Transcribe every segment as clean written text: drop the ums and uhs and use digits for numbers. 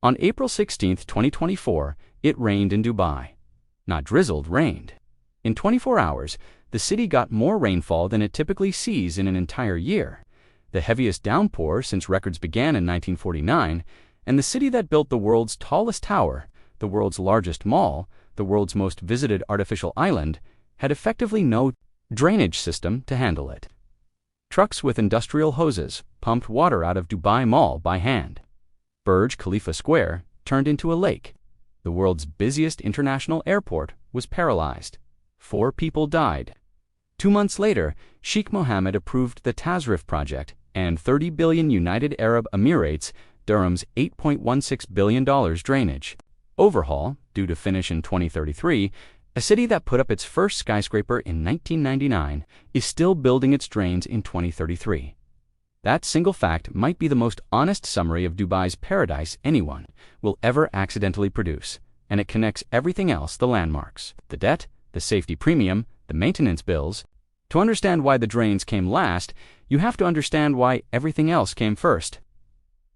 On April 16, 2024, it rained in Dubai. Not drizzled, rained. In 24 hours, the city got more rainfall than it typically sees in an entire year, the heaviest downpour since records began in 1949, and the city that built the world's tallest tower, the world's largest mall, the world's most visited artificial island, had effectively no drainage system to handle it. Trucks with industrial hoses pumped water out of Dubai Mall by hand. Burj Khalifa Square turned into a lake. The world's busiest international airport was paralyzed. 4 people died. 2 months later, Sheikh Mohammed approved the Tasreef project and $30 billion United Arab Emirates dirhams $8.16 billion drainage overhaul due to finish in 2033. A city that put up its first skyscraper in 1999 is still building its drains in 2033. That single fact might be the most honest summary of Dubai's paradise anyone will ever accidentally produce, and it connects everything else: the landmarks, the debt, the safety premium, the maintenance bills. To understand why the drains came last, you have to understand why everything else came first.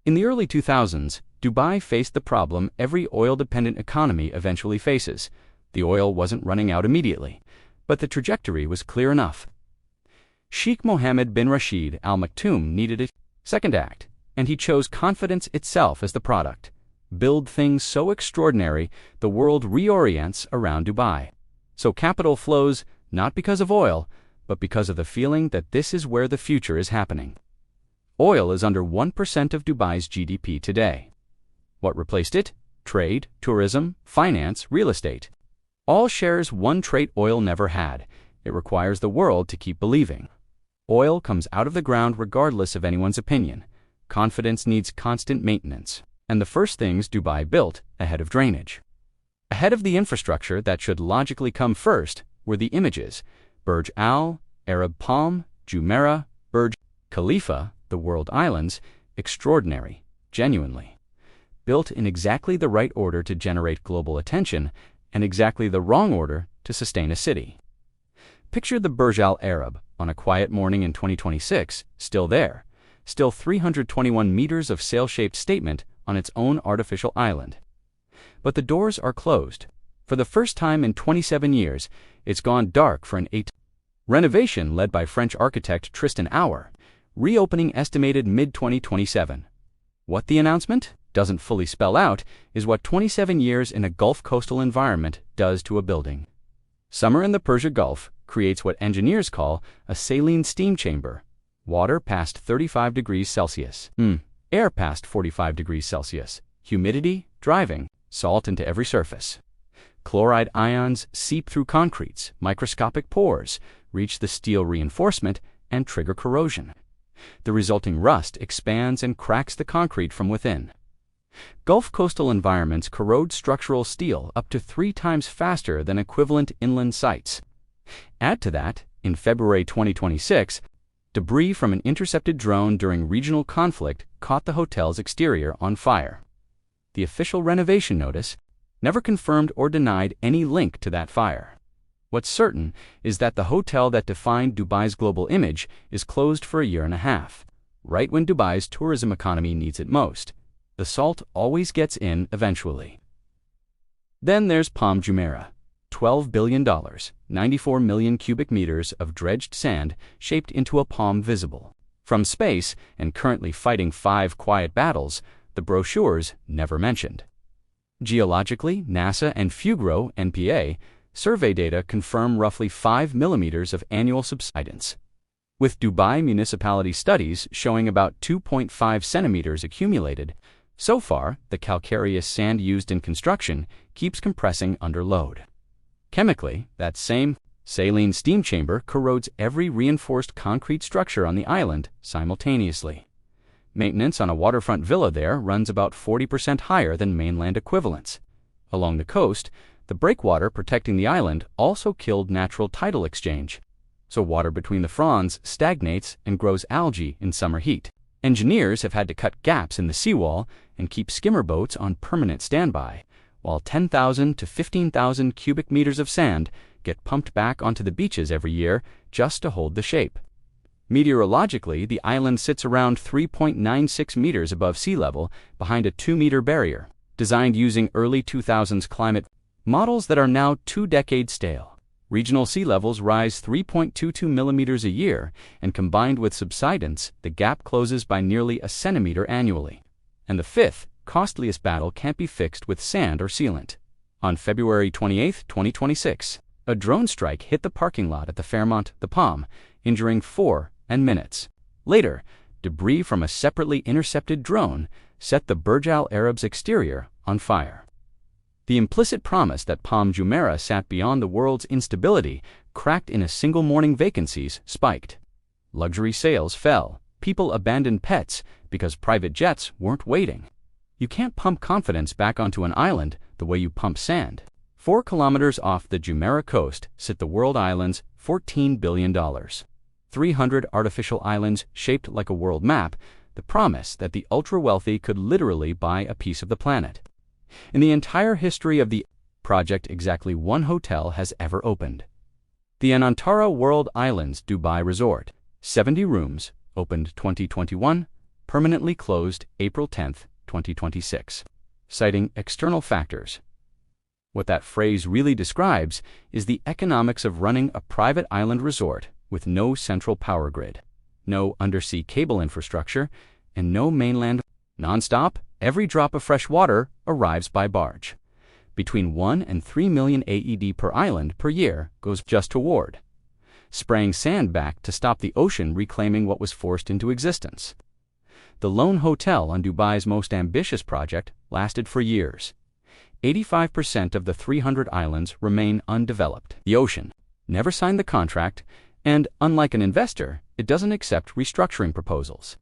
In the early 2000s, Dubai faced the problem every oil-dependent economy eventually faces. The oil wasn't running out immediately, but the trajectory was clear enough. Sheikh Mohammed bin Rashid Al Maktoum needed a second act, and he chose confidence itself as the product. Build things so extraordinary, the world reorients around Dubai. So capital flows not because of oil, but because of the feeling that this is where the future is happening. Oil is under 1% of Dubai's GDP today. What replaced it? Trade, tourism, finance, real estate. All shares one trait oil never had. It requires the world to keep believing. Oil comes out of the ground regardless of anyone's opinion. Confidence needs constant maintenance. And the first things Dubai built ahead of drainage. Ahead of the infrastructure that should logically come first were the images: Burj Al, Arab Palm Jumeirah, Burj Khalifa, the world islands, extraordinary, genuinely. Built in exactly the right order to generate global attention and exactly the wrong order to sustain a city. Picture the Burj Al Arab on a quiet morning in 2026, still there, still 321 meters of sail-shaped statement on its own artificial island. But the doors are closed. For the first time in 27 years, it's gone dark for an 8. Renovation led by French architect Tristan Auer, reopening estimated mid-2027. What the announcement doesn't fully spell out is what 27 years in a Gulf coastal environment does to a building. Summer in the Persian Gulf creates what engineers call a saline steam chamber. Water past 35 degrees Celsius. Air past 45 degrees Celsius. Humidity, driving, salt into every surface. Chloride ions seep through concretes, microscopic pores, reach the steel reinforcement, and trigger corrosion. The resulting rust expands and cracks the concrete from within. Gulf coastal environments corrode structural steel up to 3 times faster than equivalent inland sites. Add to that, in February 2026, debris from an intercepted drone during regional conflict caught the hotel's exterior on fire. The official renovation notice never confirmed or denied any link to that fire. What's certain is that the hotel that defined Dubai's global image is closed for a year and a half, right when Dubai's tourism economy needs it most. The salt always gets in eventually. Then there's Palm Jumeirah, $12 billion, 94 million cubic meters of dredged sand shaped into a palm visible from space and currently fighting 5 quiet battles the brochures never mentioned. Geologically, NASA and Fugro NPA survey data confirm roughly 5 millimeters of annual subsidence, with Dubai municipality studies showing about 2.5 centimeters accumulated. So far, the calcareous sand used in construction keeps compressing under load. Chemically, that same saline steam chamber corrodes every reinforced concrete structure on the island simultaneously. Maintenance on a waterfront villa there runs about 40% higher than mainland equivalents. Along the coast, the breakwater protecting the island also killed natural tidal exchange, so water between the fronds stagnates and grows algae in summer heat. Engineers have had to cut gaps in the seawall and keep skimmer boats on permanent standby, while 10,000 to 15,000 cubic meters of sand get pumped back onto the beaches every year just to hold the shape. Meteorologically, the island sits around 3.96 meters above sea level behind a 2-meter barrier. designed using early 2000s climate models that are now 2 decades stale. Regional sea levels rise 3.22 millimeters a year, and combined with subsidence, the gap closes by nearly a centimeter annually. And the fifth, costliest battle can't be fixed with sand or sealant. On February 28, 2026, a drone strike hit the parking lot at the Fairmont, the Palm, injuring 4 minutes. Later, debris from a separately intercepted drone set the Burj Al Arab's exterior on fire. The implicit promise that Palm Jumeirah sat beyond the world's instability cracked in a single morning. Vacancies spiked. Luxury sales fell. People abandoned pets because private jets weren't waiting. You can't pump confidence back onto an island the way you pump sand. 4 kilometers off the Jumeirah coast sit the world islands, $14 billion. 300 artificial islands shaped like a world map, the promise that the ultra-wealthy could literally buy a piece of the planet. In the entire history of the project, exactly 1 hotel has ever opened. The Anantara World Islands Dubai Resort, 70 rooms, opened 2021, permanently closed April 10, 2026, citing external factors. What that phrase really describes is the economics of running a private island resort with no central power grid, no undersea cable infrastructure, and no mainland. Non-stop, every drop of fresh water arrives by barge. Between 1 and 3 million AED per island per year goes just toward spraying sand back to stop the ocean reclaiming what was forced into existence. The lone hotel on Dubai's most ambitious project lasted for years. 85% of the 300 islands remain undeveloped. The ocean never signed the contract, and unlike an investor, it doesn't accept restructuring proposals.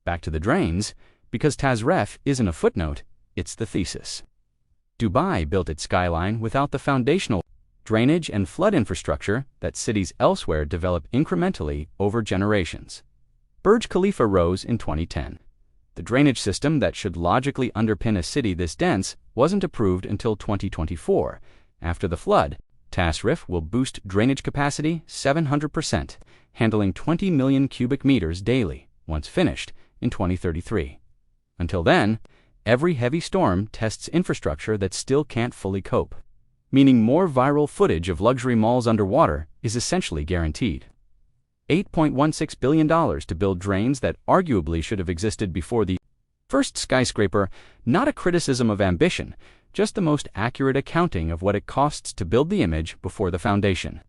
Back to the drains, because Tasreef isn't a footnote, it's the thesis. Dubai built its skyline without the foundational drainage and flood infrastructure that cities elsewhere develop incrementally over generations. Burj Khalifa rose in 2010. The drainage system that should logically underpin a city this dense wasn't approved until 2024. After the flood, Tasreef will boost drainage capacity 700%, handling 20 million cubic meters daily, once finished, in 2033. Until then, every heavy storm tests infrastructure that still can't fully cope, meaning more viral footage of luxury malls underwater is essentially guaranteed. $8.16 billion to build drains that arguably should have existed before the first skyscraper, not a criticism of ambition, just the most accurate accounting of what it costs to build the image before the foundation.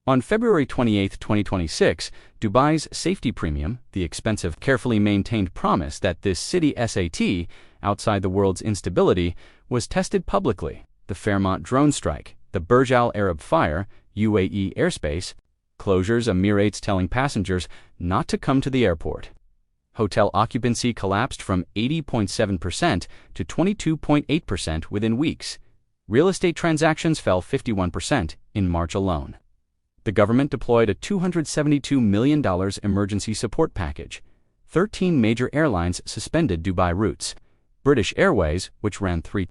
On February 28, 2026, Dubai's safety premium, the expensive, carefully maintained promise that this city SAT, outside the world's instability, was tested publicly. The Fairmont drone strike, the Burj Al Arab fire, UAE airspace, closures, Emirates telling passengers not to come to the airport. Hotel occupancy collapsed from 80.7% to 22.8% within weeks. Real estate transactions fell 51% in March alone. The government deployed a $272 million emergency support package. 13 major airlines suspended Dubai routes. British Airways, which ran 3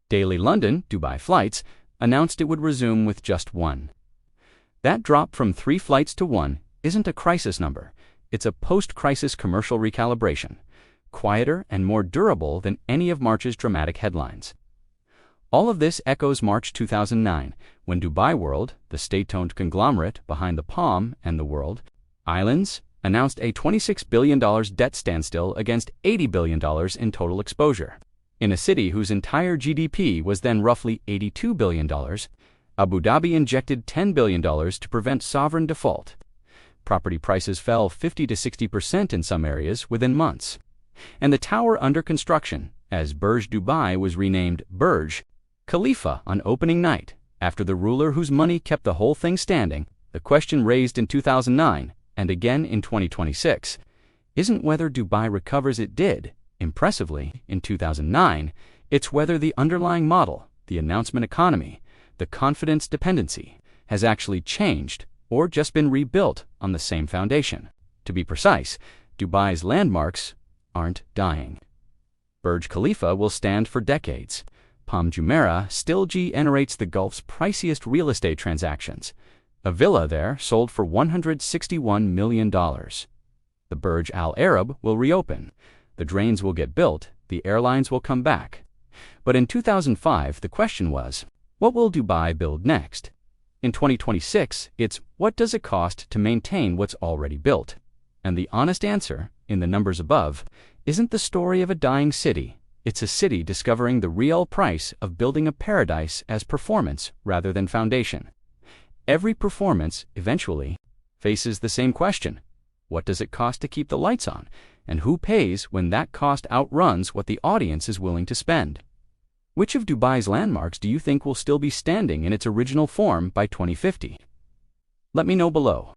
daily London-Dubai flights, announced it would resume with just 1. That drop from 3 flights to 1 isn't a crisis number. It's a post-crisis commercial recalibration, quieter and more durable than any of March's dramatic headlines. All of this echoes March 2009, when Dubai World, the state-owned conglomerate behind the Palm and the World Islands, announced a $26 billion debt standstill against $80 billion in total exposure. In a city whose entire GDP was then roughly $82 billion, Abu Dhabi injected $10 billion to prevent sovereign default. Property prices fell 50 to 60% in some areas within months. And the tower under construction, as Burj Dubai was renamed Burj Khalifa on opening night, after the ruler whose money kept the whole thing standing, the question raised in 2009 and again in 2026 isn't whether Dubai recovers. It did, impressively, in 2009. It's whether the underlying model, the announcement economy, the confidence dependency, has actually changed or just been rebuilt on the same foundation. To be precise, Dubai's landmarks aren't dying. Burj Khalifa will stand for decades. Palm Jumeirah still generates the Gulf's priciest real estate transactions. A villa there sold for $161 million. The Burj Al Arab will reopen. The drains will get built. The airlines will come back. But in 2005, the question was, what will Dubai build next? In 2026, it's what does it cost to maintain what's already built? And the honest answer, in the numbers above, isn't the story of a dying city. It's a city discovering the real price of building a paradise as performance rather than foundation. Every performance, eventually, faces the same question. What does it cost to keep the lights on? And who pays when that cost outruns what the audience is willing to spend? Which of Dubai's landmarks do you think will still be standing in its original form by 2050? Let me know below.